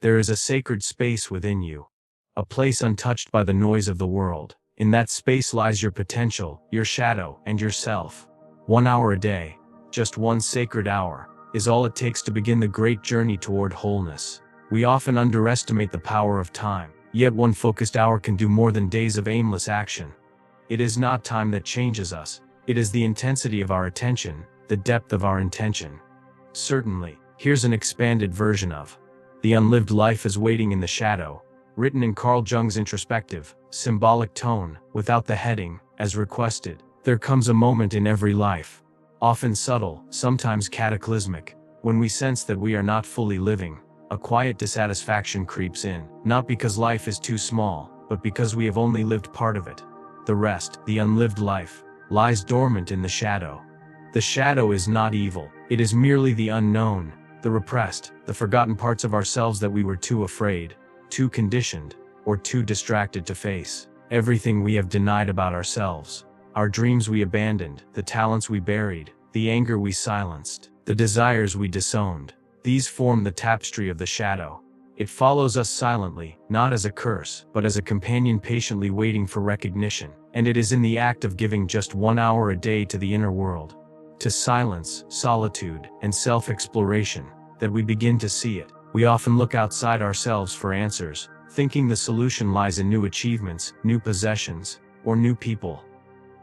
There is a sacred space within you, a place untouched by the noise of the world. In that space lies your potential, your shadow, and yourself. 1 hour a day, just one sacred hour, is all it takes to begin the great journey toward wholeness. We often underestimate the power of time, yet one focused hour can do more than days of aimless action. It is not time that changes us, it is the intensity of our attention, the depth of our intention. Certainly, here's an expanded version of The Unlived Life is Waiting in the Shadow, written in Carl Jung's introspective, symbolic tone, without the heading, as requested. There comes a moment in every life, often subtle, sometimes cataclysmic, when we sense that we are not fully living. A quiet dissatisfaction creeps in, not because life is too small, but because we have only lived part of it. The rest, the unlived life, lies dormant in the shadow. The shadow is not evil, it is merely the unknown, the repressed, the forgotten parts of ourselves that we were too afraid, too conditioned, or too distracted to face. Everything we have denied about ourselves, our dreams we abandoned, the talents we buried, the anger we silenced, the desires we disowned. These form the tapestry of the shadow. It follows us silently, not as a curse, but as a companion patiently waiting for recognition. And it is in the act of giving just 1 hour a day to the inner world, to silence, solitude, and self-exploration, that we begin to see it. We often look outside ourselves for answers, thinking the solution lies in new achievements, new possessions, or new people.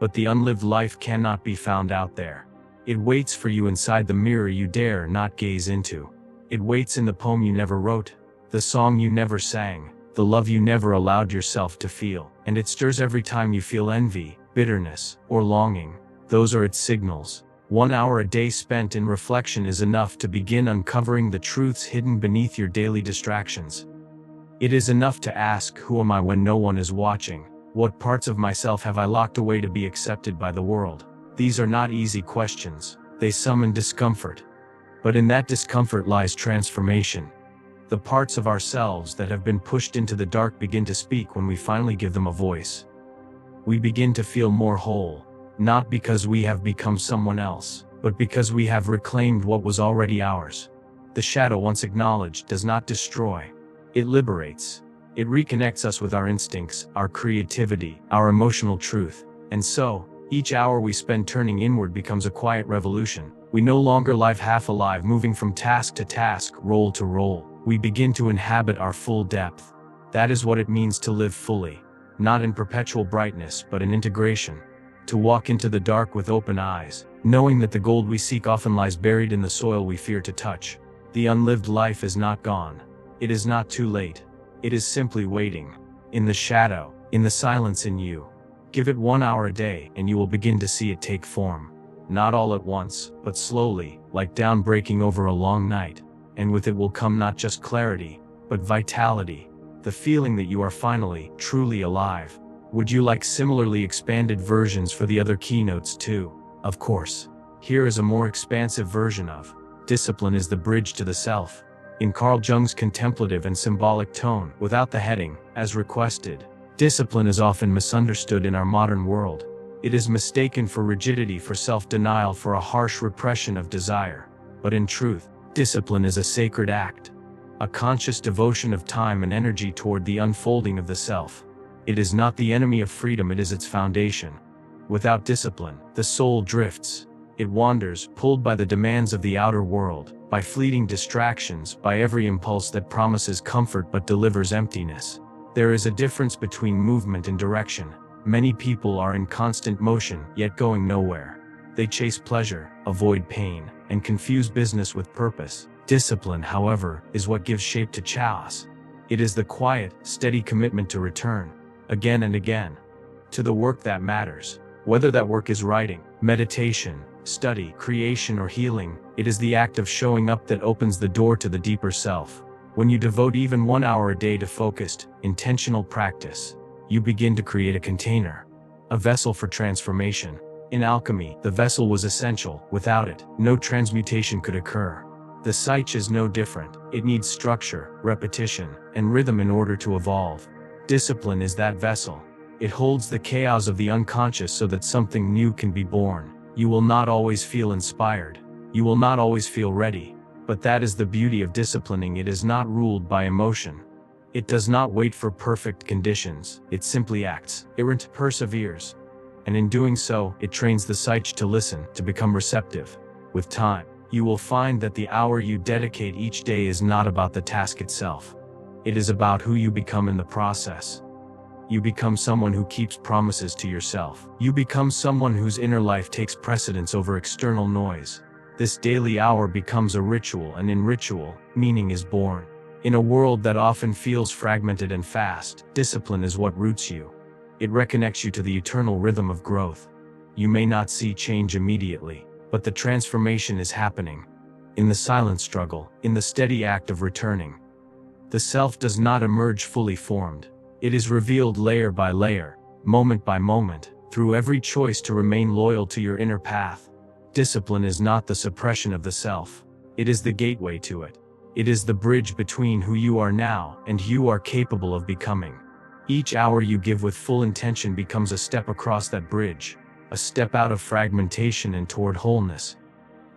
But the unlived life cannot be found out there. It waits for you inside the mirror you dare not gaze into. It waits in the poem you never wrote, the song you never sang, the love you never allowed yourself to feel. And it stirs every time you feel envy, bitterness, or longing. Those are its signals. 1 hour a day spent in reflection is enough to begin uncovering the truths hidden beneath your daily distractions. It is enough to ask, who am I when no one is watching? What parts of myself have I locked away to be accepted by the world? These are not easy questions. They summon discomfort. But in that discomfort lies transformation. The parts of ourselves that have been pushed into the dark begin to speak when we finally give them a voice. We begin to feel more whole, not because we have become someone else, but because we have reclaimed what was already ours. The shadow, once acknowledged, does not destroy. It liberates. It reconnects us with our instincts, our creativity, our emotional truth. And so, each hour we spend turning inward becomes a quiet revolution. We no longer live half alive, moving from task to task, role to role. We begin to inhabit our full depth. That is what it means to live fully, not in perpetual brightness but in integration. To walk into the dark with open eyes, knowing that the gold we seek often lies buried in the soil we fear to touch. The unlived life is not gone. It is not too late. It is simply waiting. In the shadow, in the silence in you. Give it 1 hour a day and you will begin to see it take form. Not all at once, but slowly, like down breaking over a long night. And with it will come not just clarity, but vitality. The feeling that you are finally, truly alive. Would you like similarly expanded versions for the other keynotes too? Of course. Here is a more expansive version of Discipline is the Bridge to the Self, in Carl Jung's contemplative and symbolic tone, without the heading, as requested. Discipline is often misunderstood in our modern world. It is mistaken for rigidity, for self-denial, for a harsh repression of desire. But in truth, discipline is a sacred act, a conscious devotion of time and energy toward the unfolding of the self. It is not the enemy of freedom, it is its foundation. Without discipline, the soul drifts. It wanders, pulled by the demands of the outer world, by fleeting distractions, by every impulse that promises comfort but delivers emptiness. There is a difference between movement and direction. Many people are in constant motion, yet going nowhere. They chase pleasure, avoid pain, and confuse business with purpose. Discipline, however, is what gives shape to chaos. It is the quiet, steady commitment to return, again and again, to the work that matters. Whether that work is writing, meditation, study, creation, or healing, it is the act of showing up that opens the door to the deeper self. When you devote even 1 hour a day to focused, intentional practice, you begin to create a container, a vessel for transformation. In alchemy, the vessel was essential. Without it, no transmutation could occur. The psyche is no different. It needs structure, repetition, and rhythm in order to evolve. Discipline is that vessel. It holds the chaos of the unconscious so that something new can be born. You will not always feel inspired. You will not always feel ready. But that is the beauty of disciplining. It is not ruled by emotion. It does not wait for perfect conditions, it simply acts. It perseveres. And in doing so, it trains the psyche to listen, to become receptive. With time, you will find that the hour you dedicate each day is not about the task itself. It is about who you become in the process. You become someone who keeps promises to yourself. You become someone whose inner life takes precedence over external noise. This daily hour becomes a ritual, and in ritual, meaning is born. In a world that often feels fragmented and fast, discipline is what roots you. It reconnects you to the eternal rhythm of growth. You may not see change immediately, but the transformation is happening. In the silent struggle, in the steady act of returning. The self does not emerge fully formed. It is revealed layer by layer, moment by moment, through every choice to remain loyal to your inner path. Discipline is not the suppression of the self. It is the gateway to it. It is the bridge between who you are now and who you are capable of becoming. Each hour you give with full intention becomes a step across that bridge, a step out of fragmentation and toward wholeness.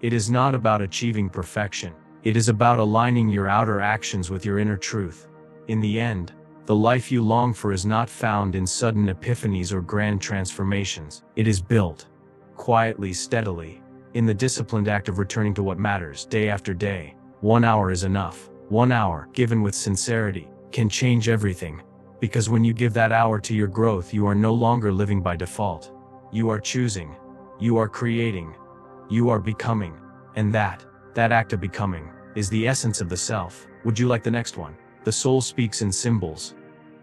It is not about achieving perfection. It is about aligning your outer actions with your inner truth. In the end, the life you long for is not found in sudden epiphanies or grand transformations. It is built, quietly, steadily, in the disciplined act of returning to what matters day after day. 1 hour is enough. 1 hour, given with sincerity, can change everything. Because when you give that hour to your growth, you are no longer living by default. You are choosing. You are creating. You are becoming. And that act of becoming, is the essence of the self. Would you like the next one? The soul speaks in symbols.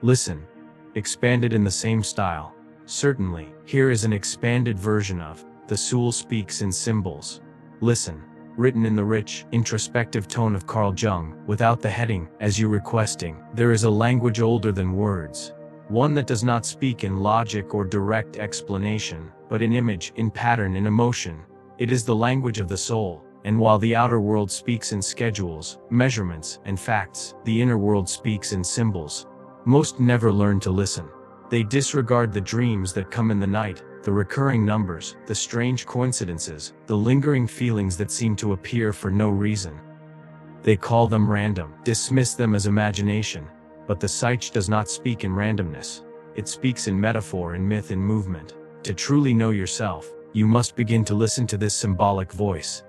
Listen. Expanded in the same style. Certainly, here is an expanded version of The Soul Speaks in Symbols. Listen. Written in the rich, introspective tone of Carl Jung, without the heading, as you requesting. There is a language older than words. One that does not speak in logic or direct explanation, but in image, in pattern, in emotion. It is the language of the soul. And while the outer world speaks in schedules, measurements, and facts, the inner world speaks in symbols. Most never learn to listen. They disregard the dreams that come in the night, the recurring numbers, the strange coincidences, the lingering feelings that seem to appear for no reason. They call them random, dismiss them as imagination. But the psyche does not speak in randomness. It speaks in metaphor, in myth, in movement. To truly know yourself, you must begin to listen to this symbolic voice.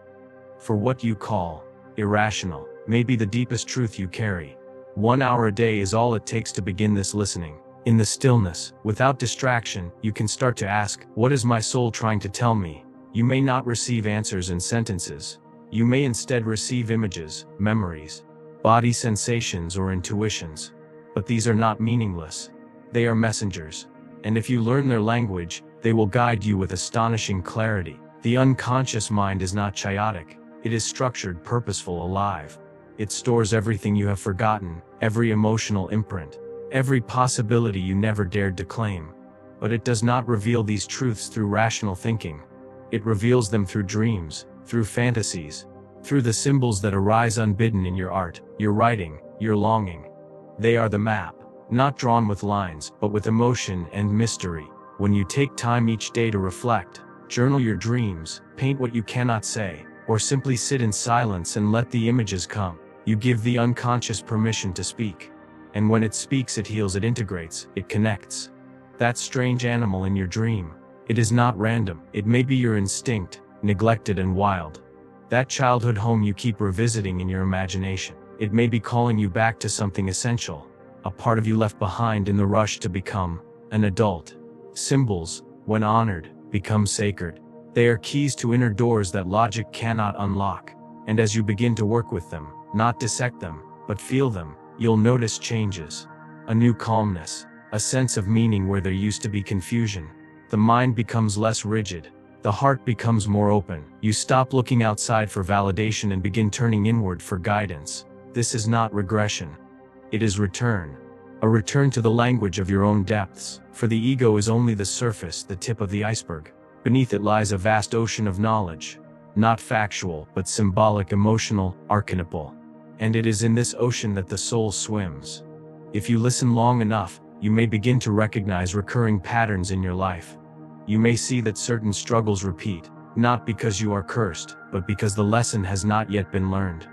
For what you call irrational may be the deepest truth you carry. 1 hour a day is all it takes to begin this listening. In the stillness, without distraction, you can start to ask, what is my soul trying to tell me? You may not receive answers in sentences. You may instead receive images, memories, body sensations, or intuitions. But these are not meaningless. They are messengers. And if you learn their language, they will guide you with astonishing clarity. The unconscious mind is not chaotic. It is structured, purposeful, alive. It stores everything you have forgotten, every emotional imprint, every possibility you never dared to claim. But it does not reveal these truths through rational thinking. It reveals them through dreams, through fantasies, through the symbols that arise unbidden in your art, your writing, your longing. They are the map, not drawn with lines, but with emotion and mystery. When you take time each day to reflect, journal your dreams, paint what you cannot say, or simply sit in silence and let the images come, you give the unconscious permission to speak. And when it speaks, it heals, it integrates, it connects. That strange animal in your dream, it is not random. It may be your instinct, neglected and wild. That childhood home you keep revisiting in your imagination. It may be calling you back to something essential, a part of you left behind in the rush to become an adult. Symbols, when honored, become sacred. They are keys to inner doors that logic cannot unlock. And as you begin to work with them, not dissect them, but feel them, you'll notice changes. A new calmness, a sense of meaning where there used to be confusion. The mind becomes less rigid. The heart becomes more open. You stop looking outside for validation and begin turning inward for guidance. This is not regression. It is return. A return to the language of your own depths. For the ego is only the surface, the tip of the iceberg. Beneath it lies a vast ocean of knowledge. Not factual, but symbolic, emotional, archetypal. And it is in this ocean that the soul swims. If you listen long enough, you may begin to recognize recurring patterns in your life. You may see that certain struggles repeat, not because you are cursed, but because the lesson has not yet been learned.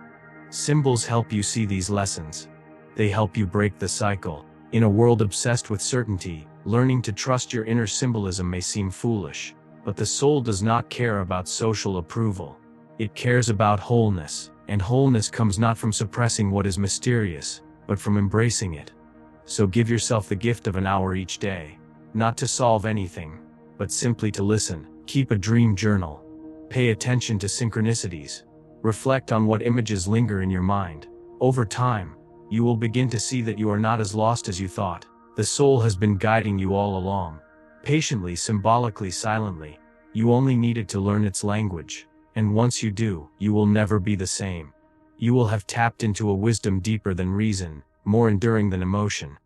Symbols help you see these lessons. They help you break the cycle. In a world obsessed with certainty, learning to trust your inner symbolism may seem foolish, but the soul does not care about social approval. It cares about wholeness, and wholeness comes not from suppressing what is mysterious, but from embracing it. So give yourself the gift of an hour each day, not to solve anything, but simply to listen. Keep a dream journal. Pay attention to synchronicities. Reflect on what images linger in your mind. Over time, you will begin to see that you are not as lost as you thought. The soul has been guiding you all along. Patiently, symbolically, silently. You only needed to learn its language. And once you do, you will never be the same. You will have tapped into a wisdom deeper than reason, more enduring than emotion.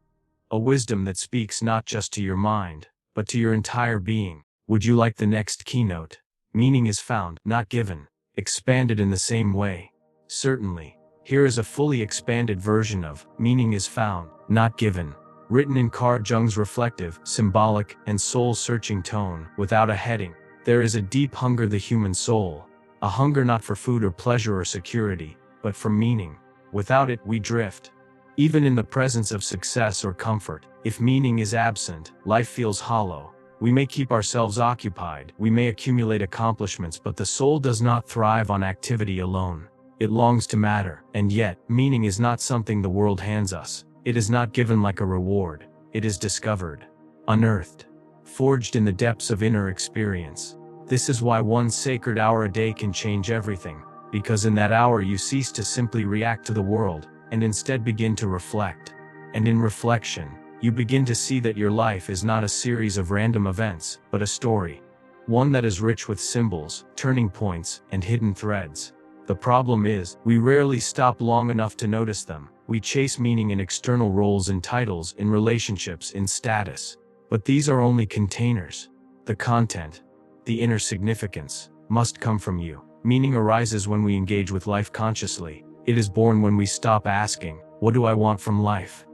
A wisdom that speaks not just to your mind, but to your entire being. Would you like the next keynote? Meaning is found, not given. Expanded in the same way. Certainly. Here is a fully expanded version of Meaning is Found, Not Given. Written in Carl Jung's reflective, symbolic, and soul-searching tone, without a heading. There is a deep hunger the human soul. A hunger not for food or pleasure or security, but for meaning. Without it, we drift. Even in the presence of success or comfort, if meaning is absent, life feels hollow. We may keep ourselves occupied, we may accumulate accomplishments, but the soul does not thrive on activity alone. It longs to matter, and yet, meaning is not something the world hands us. It is not given like a reward. It is discovered, unearthed, forged in the depths of inner experience. This is why one sacred hour a day can change everything, because in that hour you cease to simply react to the world, and instead begin to reflect. And in reflection, you begin to see that your life is not a series of random events, but a story. One that is rich with symbols, turning points, and hidden threads. The problem is, we rarely stop long enough to notice them. We chase meaning in external roles and titles, in relationships, in status. But these are only containers. The content, the inner significance, must come from you. Meaning arises when we engage with life consciously. It is born when we stop asking, "What do I want from life?"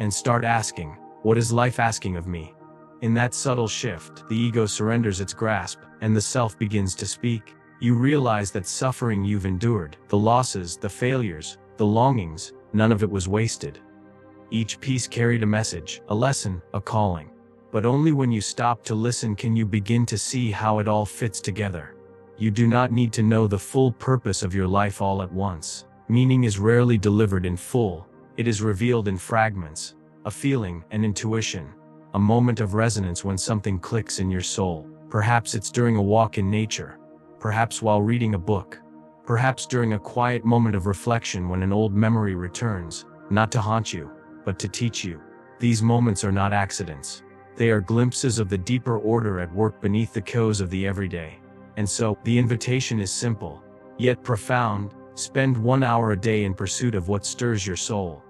and start asking, "What is life asking of me?" In that subtle shift, the ego surrenders its grasp, and the self begins to speak. You realize that suffering you've endured, the losses, the failures, the longings, none of it was wasted. Each piece carried a message, a lesson, a calling. But only when you stop to listen can you begin to see how it all fits together. You do not need to know the full purpose of your life all at once. Meaning is rarely delivered in full. It is revealed in fragments, a feeling, an intuition, a moment of resonance when something clicks in your soul. Perhaps it's during a walk in nature, perhaps while reading a book, perhaps during a quiet moment of reflection when an old memory returns, not to haunt you, but to teach you. These moments are not accidents. They are glimpses of the deeper order at work beneath the chaos of the everyday. And so, the invitation is simple, yet profound. Spend 1 hour a day in pursuit of what stirs your soul.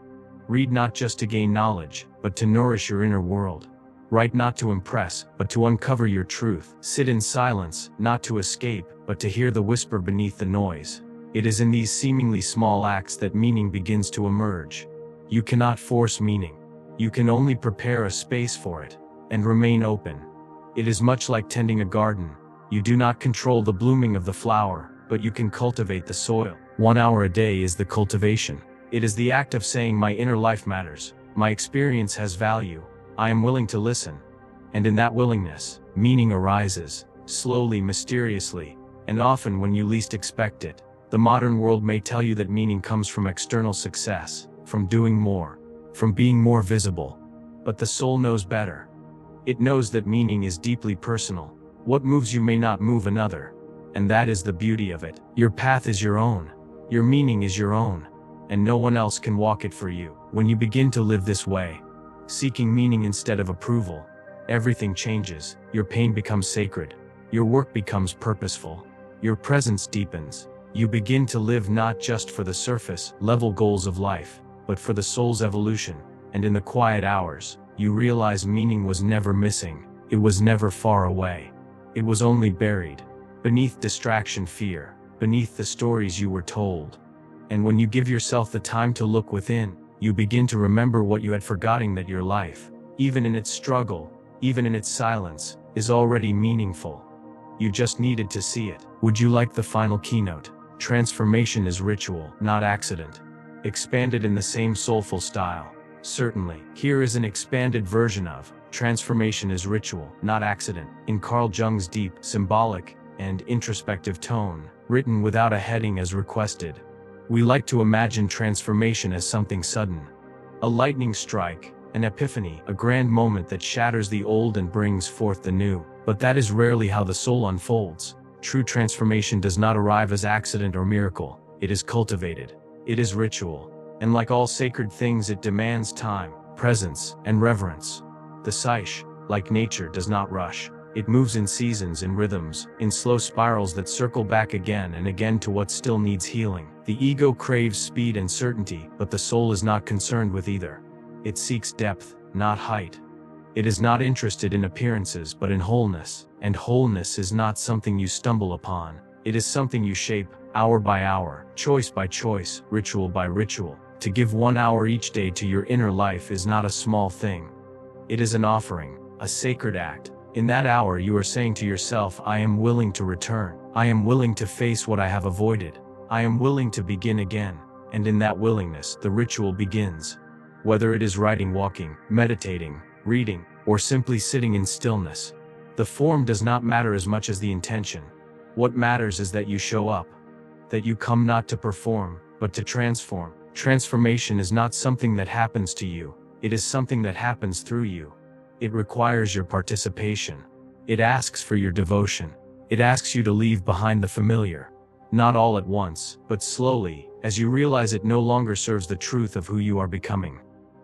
Read not just to gain knowledge, but to nourish your inner world. Write not to impress, but to uncover your truth. Sit in silence, not to escape, but to hear the whisper beneath the noise. It is in these seemingly small acts that meaning begins to emerge. You cannot force meaning. You can only prepare a space for it, and remain open. It is much like tending a garden. You do not control the blooming of the flower, but you can cultivate the soil. 1 hour a day is the cultivation. It is the act of saying, my inner life matters, my experience has value, I am willing to listen. And in that willingness, meaning arises, slowly, mysteriously, and often when you least expect it. The modern world may tell you that meaning comes from external success, from doing more, from being more visible. But the soul knows better. It knows that meaning is deeply personal. What moves you may not move another. And that is the beauty of it. Your path is your own. Your meaning is your own. And no one else can walk it for you. When you begin to live this way, seeking meaning instead of approval, everything changes. Your pain becomes sacred. Your work becomes purposeful. Your presence deepens. You begin to live not just for the surface level goals of life, but for the soul's evolution. And in the quiet hours, you realize meaning was never missing. It was never far away. It was only buried beneath distraction, fear, beneath the stories you were told. And when you give yourself the time to look within, you begin to remember what you had forgotten, that your life, even in its struggle, even in its silence, is already meaningful. You just needed to see it. Would you like the final keynote? Transformation is ritual, not accident. Expanded in the same soulful style. Certainly, here is an expanded version of transformation is ritual, not accident, in Carl Jung's deep, symbolic, and introspective tone, written without a heading as requested. We like to imagine transformation as something sudden. A lightning strike, an epiphany, a grand moment that shatters the old and brings forth the new. But that is rarely how the soul unfolds. True transformation does not arrive as accident or miracle. It is cultivated. It is ritual. And like all sacred things, it demands time, presence, and reverence. The psyche, like nature, does not rush. It moves in seasons, in rhythms, in slow spirals that circle back again and again to what still needs healing. The ego craves speed and certainty, but the soul is not concerned with either. It seeks depth, not height. It is not interested in appearances but in wholeness, and wholeness is not something you stumble upon. It is something you shape, hour by hour, choice by choice, ritual by ritual. To give 1 hour each day to your inner life is not a small thing. It is an offering, a sacred act. In that hour you are saying to yourself, I am willing to return. I am willing to face what I have avoided. I am willing to begin again. And in that willingness, the ritual begins. Whether it is writing, walking, meditating, reading, or simply sitting in stillness. The form does not matter as much as the intention. What matters is that you show up. That you come not to perform, but to transform. Transformation is not something that happens to you. It is something that happens through you. It requires your participation. It asks for your devotion. It asks you to leave behind the familiar. Not all at once, but slowly, as you realize it no longer serves the truth of who you are becoming.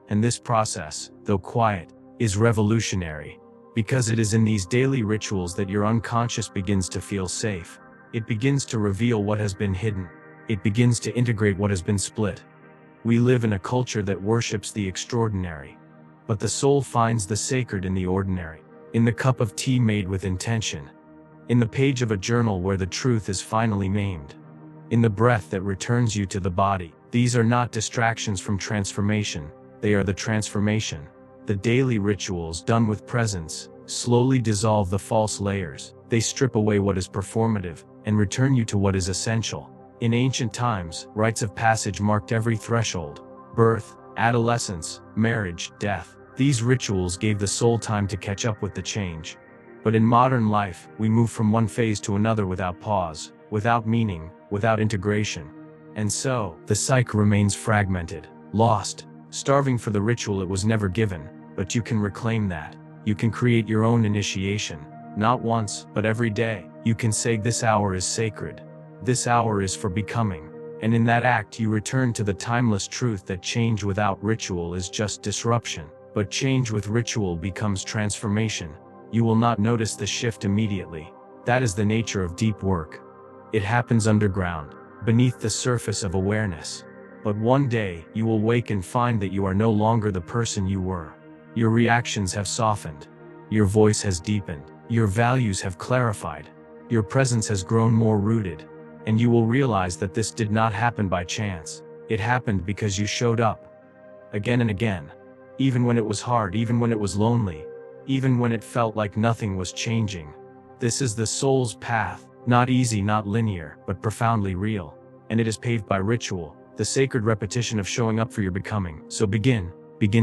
And this process, though quiet, is revolutionary. Because it is in these daily rituals that your unconscious begins to feel safe. It begins to reveal what has been hidden. It begins to integrate what has been split. We live in a culture that worships the extraordinary. But the soul finds the sacred in the ordinary. In the cup of tea made with intention. In the page of a journal where the truth is finally named. In the breath that returns you to the body. These are not distractions from transformation. They are the transformation. The daily rituals done with presence slowly dissolve the false layers. They strip away what is performative and return you to what is essential. In ancient times, rites of passage marked every threshold. Birth, adolescence, marriage, death. These rituals gave the soul time to catch up with the change. But in modern life, we move from one phase to another without pause, without meaning, without integration. And so, the psyche remains fragmented, lost, starving for the ritual it was never given. But you can reclaim that. You can create your own initiation. Not once, but every day. You can say, this hour is sacred. This hour is for becoming. And in that act you return to the timeless truth that change without ritual is just disruption. But change with ritual becomes transformation. You will not notice the shift immediately. That is the nature of deep work. It happens underground, beneath the surface of awareness. But one day, you will wake and find that you are no longer the person you were. Your reactions have softened. Your voice has deepened. Your values have clarified. Your presence has grown more rooted. And you will realize that this did not happen by chance. It happened because you showed up. Again and again. Even when it was hard, even when it was lonely. Even when it felt like nothing was changing. This is the soul's path. Not easy, not linear, but profoundly real. And it is paved by ritual. The sacred repetition of showing up for your becoming. So begin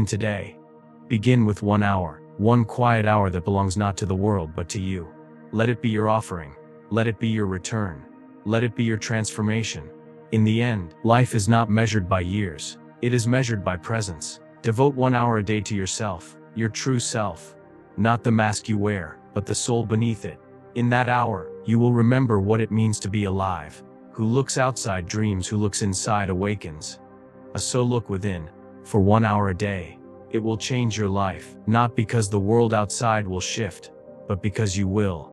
today. Begin with 1 hour. One quiet hour that belongs not to the world but to you. Let it be your offering. Let it be your return. Let it be your transformation. In the end, life is not measured by years. It is measured by presence. Devote 1 hour a day to yourself, your true self. Not the mask you wear, but the soul beneath it. In that hour, you will remember what it means to be alive. Who looks outside dreams, who looks inside awakens. So look within, for 1 hour a day. It will change your life, not because the world outside will shift, but because you will.